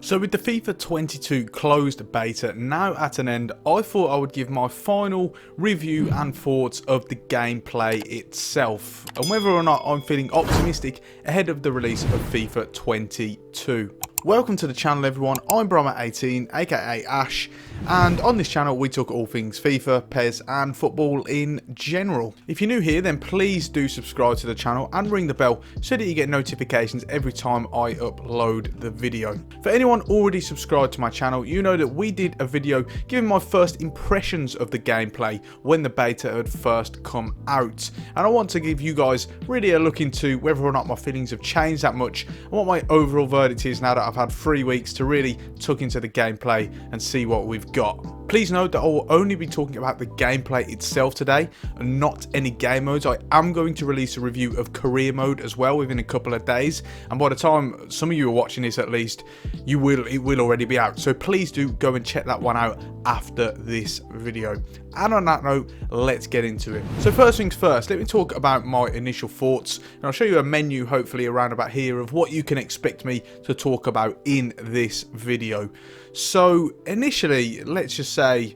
So with the FIFA 22 closed beta now at an end, I thought I would give my final review and thoughts of the gameplay itself and whether or not I'm feeling optimistic ahead of the release of FIFA 22. Welcome to the channel everyone, I'm Brommer18 aka Ash, and on this channel we talk all things FIFA, PES and football in general. If you're new here then please do subscribe to the channel and ring the bell so that you get notifications every time I upload the video. For anyone already subscribed to my channel, you know that we did a video giving my first impressions of the gameplay when the beta had first come out, and I want to give you guys really a look into whether or not my feelings have changed that much and what my overall verdict is now that I've had 3 weeks to really tuck into the gameplay and see what we've got. Please note that I will only be talking about the gameplay itself today and not any game modes. I am going to release a review of career mode as well within a couple of days, and by the time some of you are watching this at least, it will already be out. So please do go and check that one out after this video. And on that note, let's get into it. So first things first, let me talk about my initial thoughts, and I'll show you a menu hopefully around about here of what you can expect me to talk about in this video. So initially, let's just say,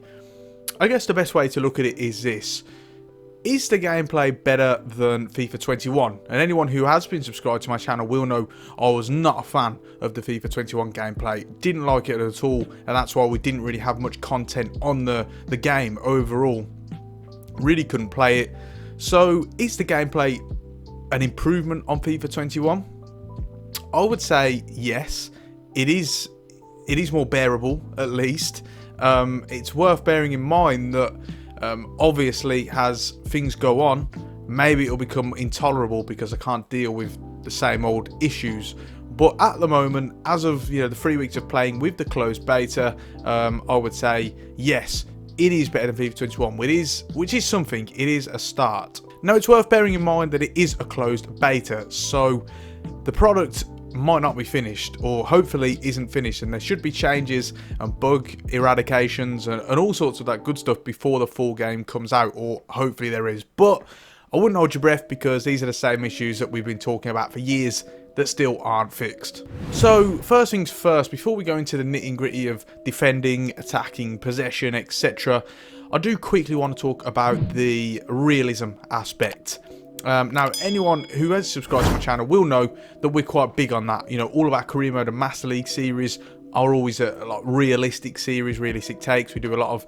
I guess the best way to look at it is this. Is the gameplay better than FIFA 21? And anyone who has been subscribed to my channel will know I was not a fan of the FIFA 21 gameplay. Didn't like it at all, and that's why we didn't really have much content on the game overall. Really couldn't play it. So is the gameplay an improvement on FIFA 21? I would say yes. It is more bearable, at least. It's worth bearing in mind that obviously as things go on, maybe it'll become intolerable because I can't deal with the same old issues. But at the moment, as of the 3 weeks of playing with the closed beta, I would say yes, it is better than FIFA 21, which is something. It is a start. Now it's worth bearing in mind that it is a closed beta, so the product might not be finished, or hopefully isn't finished, and there should be changes and bug eradications and all sorts of that good stuff before the full game comes out, or hopefully there is. But I wouldn't hold your breath because these are the same issues that we've been talking about for years that still aren't fixed. So first things first, before we go into the nitty gritty of defending, attacking, possession, etc., I do quickly want to talk about the realism aspect. Now, anyone who has subscribed to my channel will know that we're quite big on that. All of our career mode and Master League series are always a like realistic series, realistic takes. We do a lot of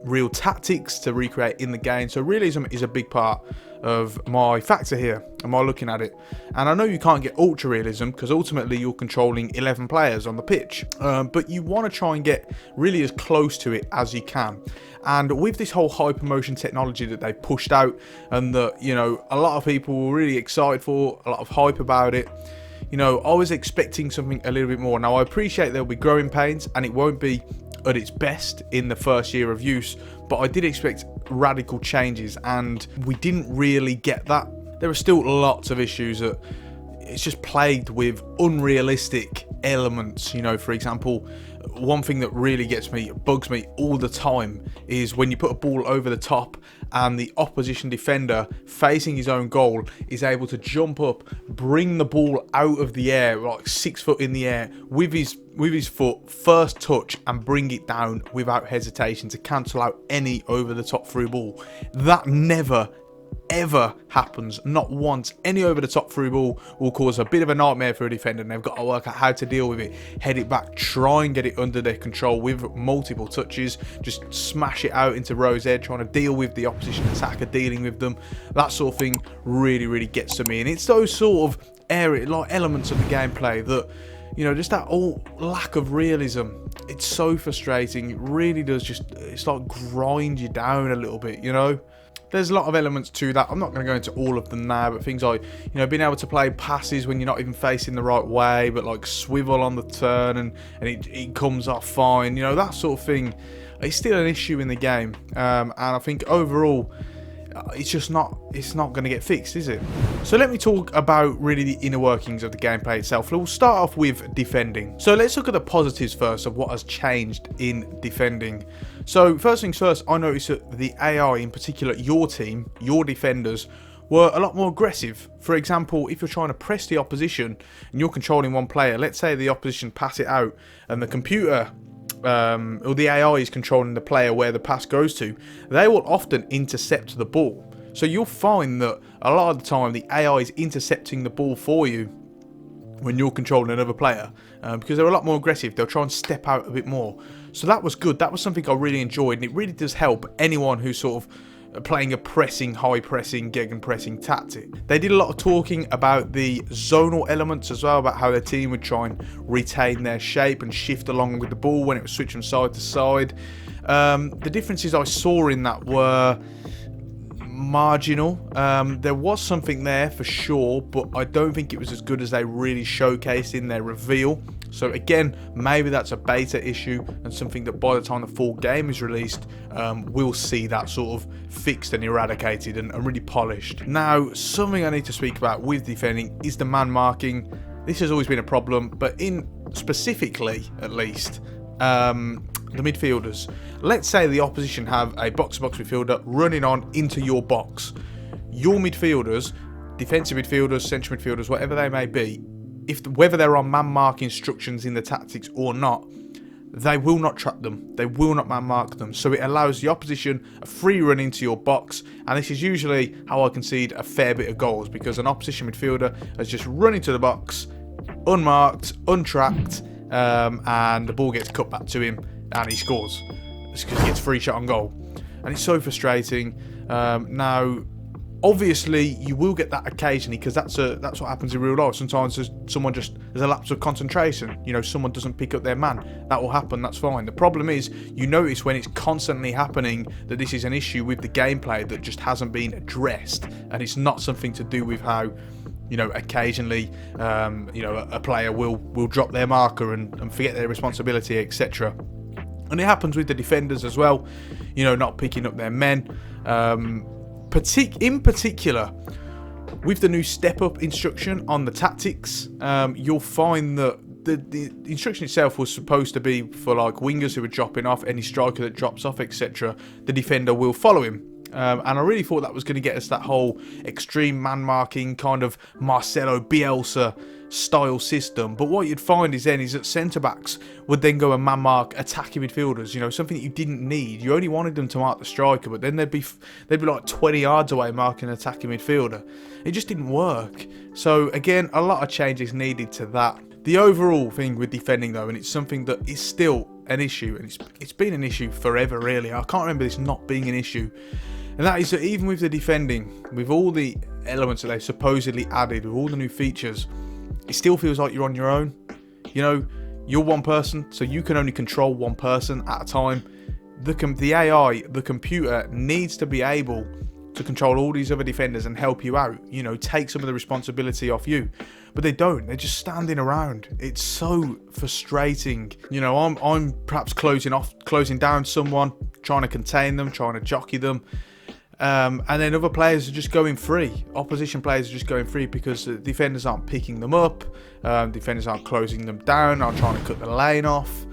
real tactics to recreate in the game. So realism is a big part of my factor here and my looking at it. And I know you can't get ultra realism because ultimately you're controlling 11 players on the pitch, but you want to try and get really as close to it as you can. And with this whole hypermotion technology that they pushed out, and that a lot of people were really excited for, a lot of hype about it, I was expecting something a little bit more. Now I appreciate there'll be growing pains and it won't be at its best in the first year of use, but I did expect radical changes and we didn't really get that. There are still lots of issues that it's just plagued with unrealistic elements. For example, one thing that really bugs me all the time is when you put a ball over the top and the opposition defender facing his own goal is able to jump up, bring the ball out of the air, like 6 foot in the air, with his foot, first touch, and bring it down without hesitation to cancel out any over the top through ball. That never ever happens, not once. Any over the top through ball will cause a bit of a nightmare for a defender, and they've got to work out how to deal with it, head it back, try and get it under their control with multiple touches, just smash it out into row's edge, trying to deal with the opposition attacker, dealing with them. That sort of thing really gets to me, and it's those sort of elements of the gameplay that just that all lack of realism, it's so frustrating. It really does it's like grind you down a little bit. There's a lot of elements to that. I'm not going to go into all of them now, but things like, being able to play passes when you're not even facing the right way, but like swivel on the turn and it comes off fine. That sort of thing is still an issue in the game. And I think overall, it's not going to get fixed, is it? So let me talk about really the inner workings of the gameplay itself. We'll start off with defending. So let's look at the positives first of what has changed in defending. So first things first, I noticed that the AI, in particular your team, your defenders, were a lot more aggressive. For example, if you're trying to press the opposition and you're controlling one player, let's say the opposition pass it out and the computer or the AI is controlling the player where the pass goes to, they will often intercept the ball. So you'll find that a lot of the time the AI is intercepting the ball for you when you're controlling another player, because they're a lot more aggressive. They'll try and step out a bit more. So that was good. That was something I really enjoyed, and it really does help anyone who's sort of playing a pressing, high pressing, gegenpressing tactic. They did a lot of talking about the zonal elements as well, about how their team would try and retain their shape and shift along with the ball when it was switched from side to side. The differences I saw in that were marginal. There was something there for sure, but I don't think it was as good as they really showcased in their reveal. So again, maybe that's a beta issue and something that by the time the full game is released, we'll see that sort of fixed and eradicated and really polished. Now, something I need to speak about with defending is the man marking. This has always been a problem, but in specifically, at least, the midfielders. Let's say the opposition have a box-to-box midfielder running on into your box. Your midfielders, defensive midfielders, central midfielders, whatever they may be, whether they're on man mark instructions in the tactics or not, they will not trap them. They will not man mark them. So it allows the opposition a free run into your box, and this is usually how I concede a fair bit of goals, because an opposition midfielder has just run into the box, unmarked, untracked, and the ball gets cut back to him and he scores. It's because he gets free shot on goal, and it's so frustrating. Now, obviously, you will get that occasionally, because that's what happens in real life. Sometimes there's a lapse of concentration. You know, someone doesn't pick up their man. That will happen. That's fine. The problem is, you notice when it's constantly happening that this is an issue with the gameplay that just hasn't been addressed, and it's not something to do with how, you know, occasionally, you know, a player will drop their marker and forget their responsibility, etc. And it happens with the defenders as well, you know, not picking up their men. In particular, with the new step-up instruction on the tactics, you'll find that the instruction itself was supposed to be for like wingers who are dropping off, any striker that drops off, etc. The defender will follow him. And I really thought that was going to get us that whole extreme man-marking kind of Marcelo Bielsa style system. But what you'd find is that centre-backs would then go and man-mark attacking midfielders, you know, something that you didn't need. You only wanted them to mark the striker, but then they'd be like 20 yards away marking an attacking midfielder. It just didn't work. So again, a lot of changes needed to that. The overall thing with defending though, and it's something that is still an issue, and it's been an issue forever really. I can't remember this not being an issue. And that is that even with the defending, with all the elements that they've supposedly added, with all the new features, it still feels like you're on your own. You know, you're one person, so you can only control one person at a time. The AI, the computer, needs to be able to control all these other defenders and help you out. You know, take some of the responsibility off you. But they don't. They're just standing around. It's so frustrating. You know, I'm perhaps closing down someone, trying to contain them, trying to jockey them. And then other players are just going free. Opposition players are just going free because the defenders aren't picking them up. Defenders aren't closing them down, aren't trying to cut the lane off.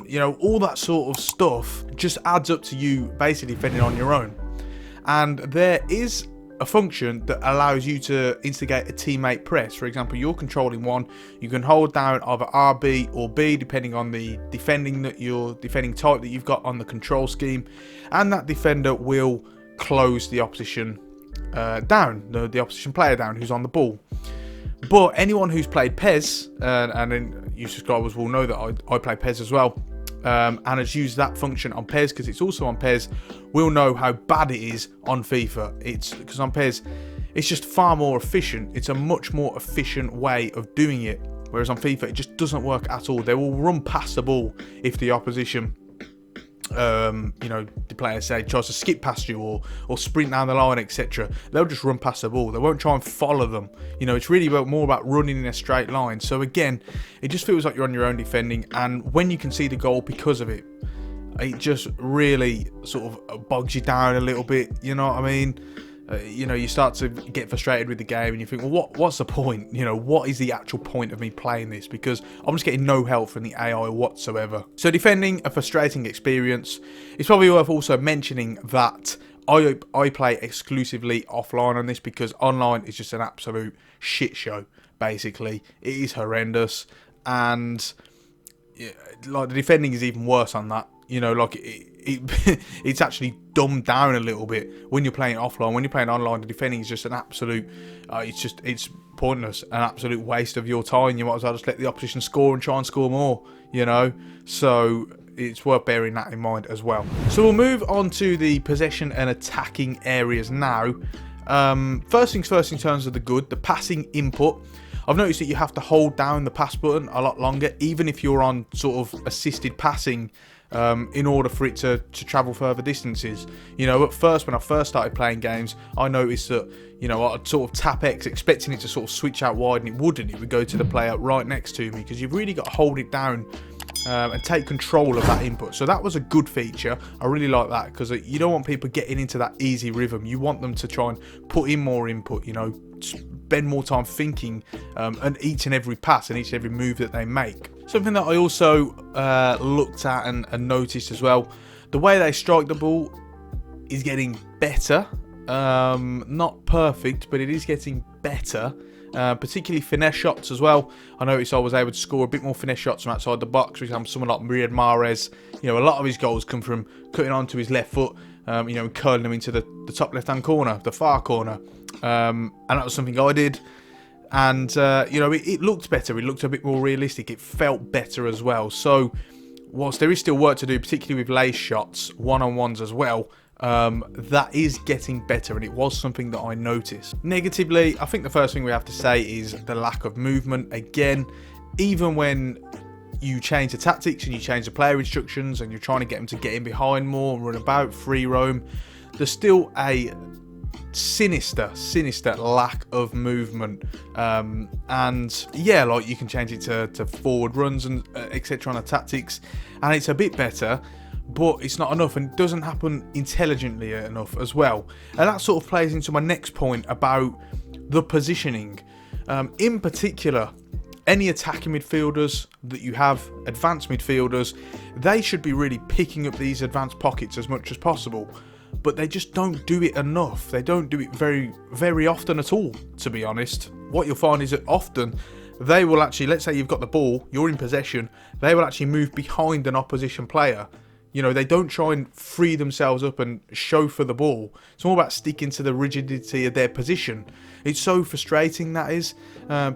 You know, all that sort of stuff just adds up to you basically defending on your own. And there is a function that allows you to instigate a teammate press. For example, you're controlling one, you can hold down either RB or B depending on the defending type that you've got on the control scheme, and that defender will close the opposition down, the opposition player down who's on the ball. But anyone who's played PES, and then you subscribers will know that I play PES as well, and has used that function on PES because it's also on PES, will know how bad it is on FIFA. It's because on PES, it's just far more efficient. It's a much more efficient way of doing it. Whereas on FIFA, it just doesn't work at all. They will run past the ball if the opposition, you know, the player say tries to skip past you or sprint down the line, etc. They'll just run past the ball. They won't try and follow them. You know, it's really more about running in a straight line. So again, it just feels like you're on your own defending, and when you concede a goal because of it, it just really sort of bogs you down a little bit. You know what I mean? You know, you start to get frustrated with the game and you think, well, what's the point? You know, what is the actual point of me playing this? Because I'm just getting no help from the AI whatsoever. So defending, a frustrating experience. It's probably worth also mentioning that I play exclusively offline on this because online is just an absolute shit show. Basically, it is horrendous, and like the defending is even worse on that. You know, like it's actually dumbed down a little bit when you're playing offline. When you're playing online, the defending is just an absolute. It's pointless, an absolute waste of your time. You might as well just let the opposition score and try and score more. You know, so it's worth bearing that in mind as well. So we'll move on to the possession and attacking areas now. First things first, in terms of the good, the passing input. I've noticed that you have to hold down the pass button a lot longer, even if you're on sort of assisted passing, in order for it to travel further distances. You know, at first, when I first started playing games, I noticed that, you know, I'd sort of tap X expecting it to sort of switch out wide, and it wouldn't. It would go to the player right next to me, because you've really got to hold it down and take control of that input. So that was a good feature. I really like that, because you don't want people getting into that easy rhythm. You want them to try and put in more input, you know, spend more time thinking and each and every pass and each and every move that they make. Something that I also looked at and noticed as well, the way they strike the ball is getting better. Not perfect, but it is getting better. Particularly finesse shots as well. I noticed I was able to score a bit more finesse shots from outside the box. For example, someone like Riyad Mahrez, you know, a lot of his goals come from cutting onto his left foot, you know, and curling them into the top left-hand corner, the far corner. And that was something I did. And, you know, it looked better. It looked a bit more realistic. It felt better as well. So, whilst there is still work to do, particularly with lace shots, one-on-ones as well, that is getting better, and it was something that I noticed. Negatively, I think the first thing we have to say is the lack of movement. Again, even when you change the tactics and you change the player instructions and you're trying to get them to get in behind more, run about, free roam, there's still a sinister lack of movement. And yeah, like you can change it to forward runs and etc on the tactics, and it's a bit better, but it's not enough, and it doesn't happen intelligently enough as well. And that sort of plays into my next point about the positioning. In particular, any attacking midfielders that you have, advanced midfielders, they should be really picking up these advanced pockets as much as possible. But they just don't do it enough. They don't do it very, very often at all, to be honest. What you'll find is that often they will actually, let's say you've got the ball, you're in possession, they will actually move behind an opposition player. You know, they don't try and free themselves up and chauffeur the ball. It's more about sticking to the rigidity of their position. It's so frustrating, that is,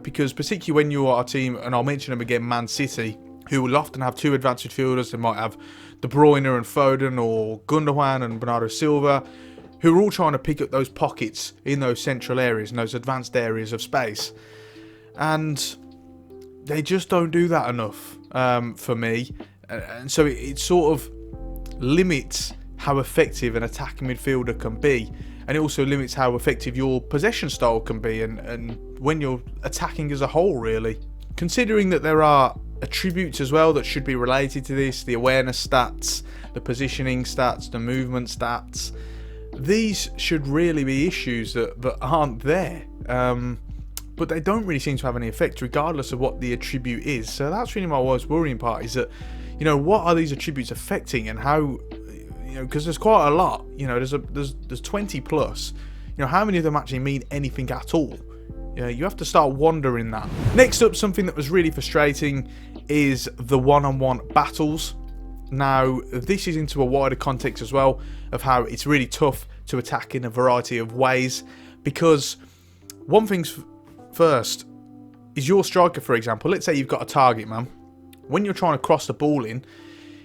because particularly when you are a team, and I'll mention them again, Man City, who will often have two advanced midfielders. They might have De Bruyne and Foden, or Gundogan and Bernardo Silva, who are all trying to pick up those pockets in those central areas, in those advanced areas of space. And they just don't do that enough for me. And so it sort of limits how effective an attacking midfielder can be, and it also limits how effective your possession style can be, and when you're attacking as a whole, really. Considering that there are attributes as well that should be related to this, the awareness stats, the positioning stats, the movement stats, these should really be issues that aren't there, but they don't really seem to have any effect regardless of what the attribute is. So that's really my most worrying part, is that, you know, what are these attributes affecting, and how, you know, because there's quite a lot, you know, there's 20 plus, you know, how many of them actually mean anything at all? You know, you have to start wondering that. Next up, something that was really frustrating is the one-on-one battles. Now, this is into a wider context as well of how it's really tough to attack in a variety of ways, because one thing's first is your striker, for example. Let's say you've got a target man. When you're trying to cross the ball in,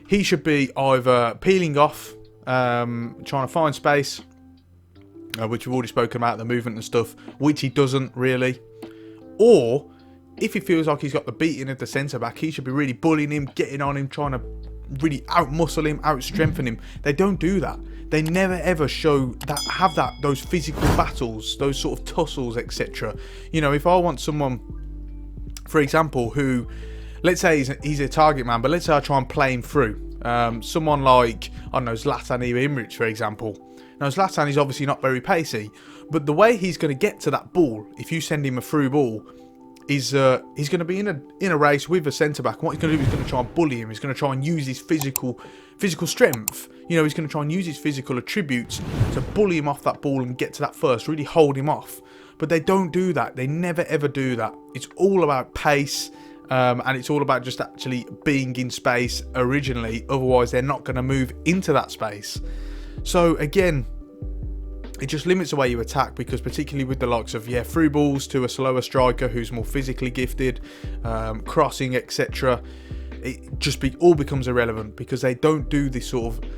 he should be either peeling off, trying to find space, which we've already spoken about, the movement and stuff, which he doesn't really. Or, if he feels like he's got the beating of the centre-back, he should be really bullying him, getting on him, trying to really out-muscle him, out-strengthen him. They don't do that. They never ever show that, those physical battles, those sort of tussles, etc. You know, if I want someone, for example, who, let's say he's a target man, but let's say I try and play him through. Someone like, I don't know, Zlatan Ibrahimovic, for example. Now, Zlatan is obviously not very pacey, but the way he's going to get to that ball, if you send him a through ball, he's going to be in a race with a centre back. And what he's going to do is he's going to try and bully him. He's going to try and use his physical strength. You know, he's going to try and use his physical attributes to bully him off that ball and get to that first, really hold him off. But they don't do that. They never ever do that. It's all about pace, and it's all about just actually being in space originally. Otherwise, they're not going to move into that space. So again, it just limits the way you attack, because particularly with the likes of through balls to a slower striker who's more physically gifted, crossing, etc., it all becomes irrelevant, because they don't do this sort of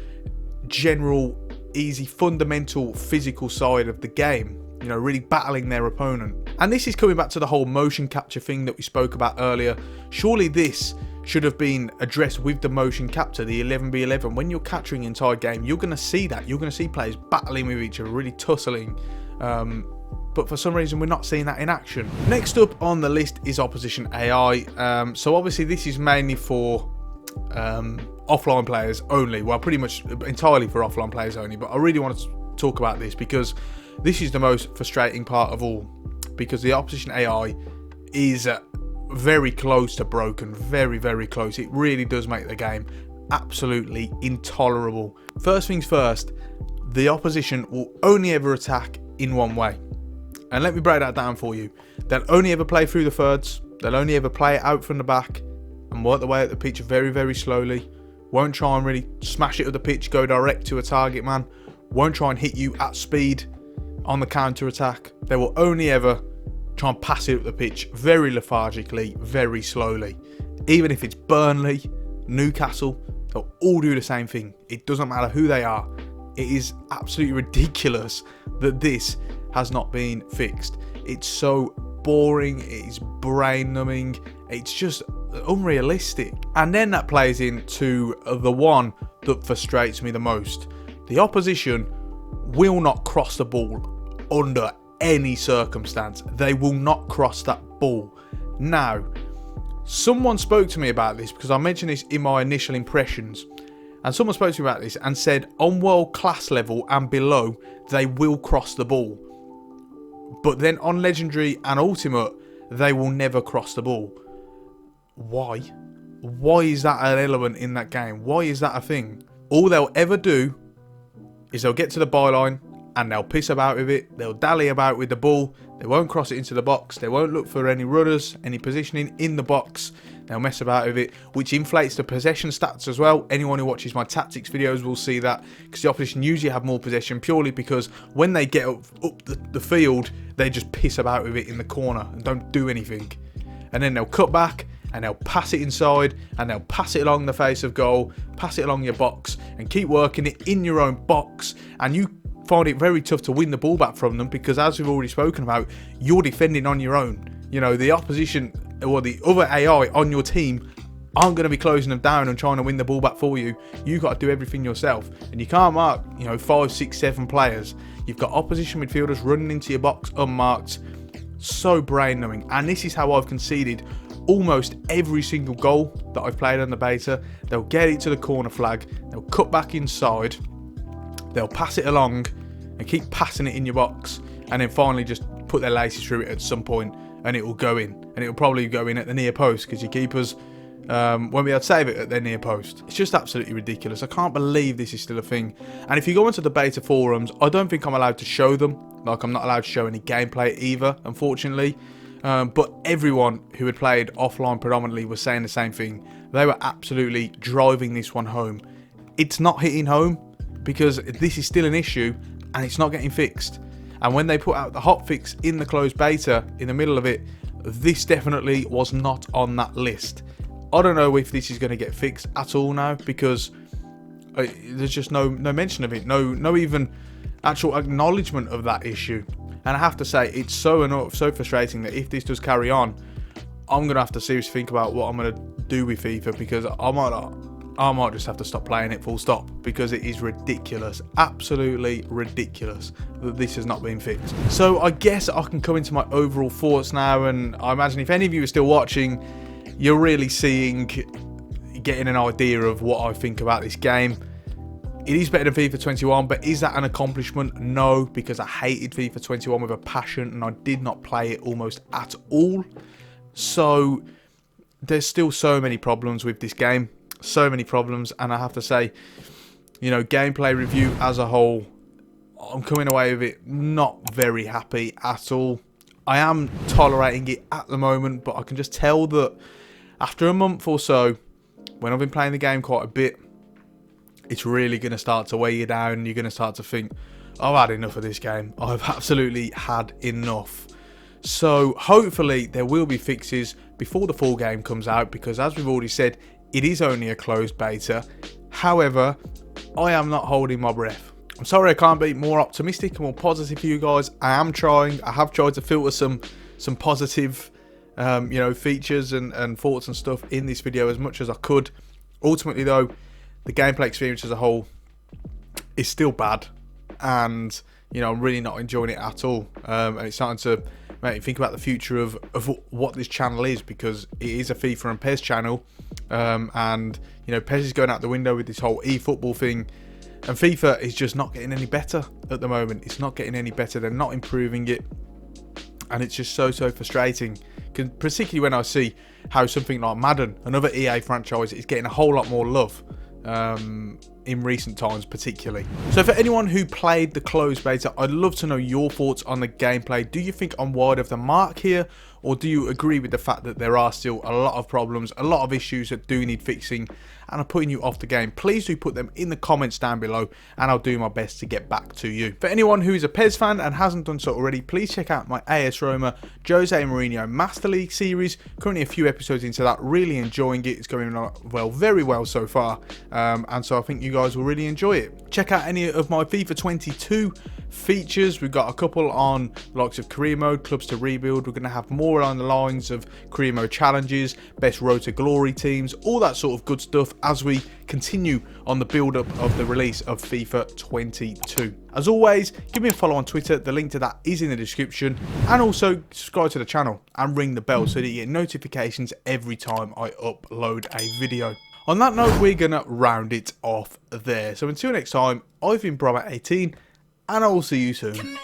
general, easy, fundamental physical side of the game, you know, really battling their opponent. And this is coming back to the whole motion capture thing that we spoke about earlier. Surely this should have been addressed with the motion capture, the 11v11. When you're capturing an entire game, you're going to see that. You're going to see players battling with each other, really tussling. But for some reason, we're not seeing that in action. Next up on the list is opposition AI. So obviously this is mainly for offline players only. Well, pretty much entirely for offline players only. But I really want to talk about this, because this is the most frustrating part of all. Because the opposition AI is very close to broken, very, very close. It really does make the game absolutely intolerable. First things first, the opposition will only ever attack in one way. And let me break that down for you. They'll only ever play through the thirds. They'll only ever play it out from the back and work their way up the pitch very, very slowly. Won't try and really smash it up the pitch, go direct to a target man. Won't try and hit you at speed on the counter attack. They will only ever try and pass it up the pitch very lethargically, very slowly. Even if it's Burnley, Newcastle, they'll all do the same thing. It doesn't matter who they are. It is absolutely ridiculous that this has not been fixed. It's so boring, it's brain numbing, it's just unrealistic. And then that plays into the one that frustrates me the most. The opposition will not cross the ball under any circumstance. They will not cross that ball. Now, someone spoke to me about this, because I mentioned this in my initial impressions, and someone spoke to me about this and said on world class level and below they will cross the ball, but then on legendary and ultimate they will never cross the ball. Why is that an element in that game? Why is that a thing? All they'll ever do is they'll get to the byline and they'll piss about with it. They'll dally about with the ball. They won't cross it into the box. They won't look for any runners, any positioning in the box. They'll mess about with it, which inflates the possession stats as well. Anyone who watches my tactics videos will see that, because the opposition usually have more possession purely because when they get up the field, they just piss about with it in the corner and don't do anything. And then they'll cut back and they'll pass it inside and they'll pass it along the face of goal, pass it along your box and keep working it in your own box. And you find it very tough to win the ball back from them, because as we've already spoken about, you're defending on your own. You know, the opposition or the other AI on your team aren't going to be closing them down and trying to win the ball back for you. You've got to do everything yourself, and you can't mark, 5, 6, 7 players. You've got opposition midfielders running into your box unmarked. So brain numbing. And this is how I've conceded almost every single goal that I've played on the beta. They'll get it to the corner flag, they'll cut back inside, they'll pass it along and keep passing it in your box, and then finally just put their laces through it at some point and it will go in. And it will probably go in at the near post, because your keepers won't be able to save it at their near post. It's just absolutely ridiculous. I can't believe this is still a thing. And if you go into the beta forums, I don't think I'm allowed to show them. Like, I'm not allowed to show any gameplay either, unfortunately. But everyone who had played offline predominantly was saying the same thing. They were absolutely driving this one home. It's not hitting home, because this is still an issue and it's not getting fixed. And when they put out the hotfix in the closed beta in the middle of it, this definitely was not on that list. I don't know if this is going to get fixed at all now, because there's just no mention of it, no even actual acknowledgement of that issue. And I have to say, it's so frustrating that if this does carry on, I'm going to have to seriously think about what I'm going to do with FIFA, because I might just have to stop playing it full stop, because it is ridiculous, absolutely ridiculous that this has not been fixed. So I guess I can come into my overall thoughts now, and I imagine if any of you are still watching, you're really getting an idea of what I think about this game. It is better than FIFA 21, but is that an accomplishment? No, because I hated FIFA 21 with a passion and I did not play it almost at all. So there's still so many problems with this game, so many problems, and I have to say, you know, gameplay review as a whole, I'm coming away with it not very happy at all. I am tolerating it at the moment, but I can just tell that after a month or so, when I've been playing the game quite a bit, it's really going to start to weigh you down, and you're going to start to think, I've had enough of this game. I've absolutely had enough. So hopefully there will be fixes before the full game comes out, because as we've already said, it is only a closed beta. However, I am not holding my breath. I'm sorry I can't be more optimistic and more positive for you guys. I am trying. I have tried to filter some positive you know, features and thoughts and stuff in this video as much as I could. Ultimately though, the gameplay experience as a whole is still bad, and you know, I'm really not enjoying it at all. And it's starting to make me think about the future of what this channel is, because it is a FIFA and PES channel, and you know, PES is going out the window with this whole eFootball thing, and FIFA is just not getting any better at the moment. It's not getting any better. They're not improving it, and it's just so frustrating, particularly when I see how something like Madden, another EA franchise, is getting a whole lot more love in recent times particularly. So for anyone who played the closed beta, I'd love to know your thoughts on the gameplay. Do you think I'm wide of the mark here, or do you agree with the fact that there are still a lot of problems, a lot of issues that do need fixing and are putting you off the game? Please do put them in the comments down below, and I'll do my best to get back to you. For anyone who is a PES fan and hasn't done so already, please check out my AS Roma Jose Mourinho Master League series. Currently a few episodes into that, really enjoying it. It's going well, very well so far, and so I think you guys will really enjoy it. Check out any of my FIFA 22 features. We've got a couple on the likes of career mode, clubs to rebuild. We're going to have more along the lines of career mode challenges, best road to glory teams, all that sort of good stuff as we continue on the build up of the release of FIFA 22. As always, give me a follow on Twitter. The link to that is in the description, and also subscribe to the channel and ring the bell so that you get notifications every time I upload a video. On that note, we're gonna round it off there. So until next time, I've been Bromat18, and I will see you soon.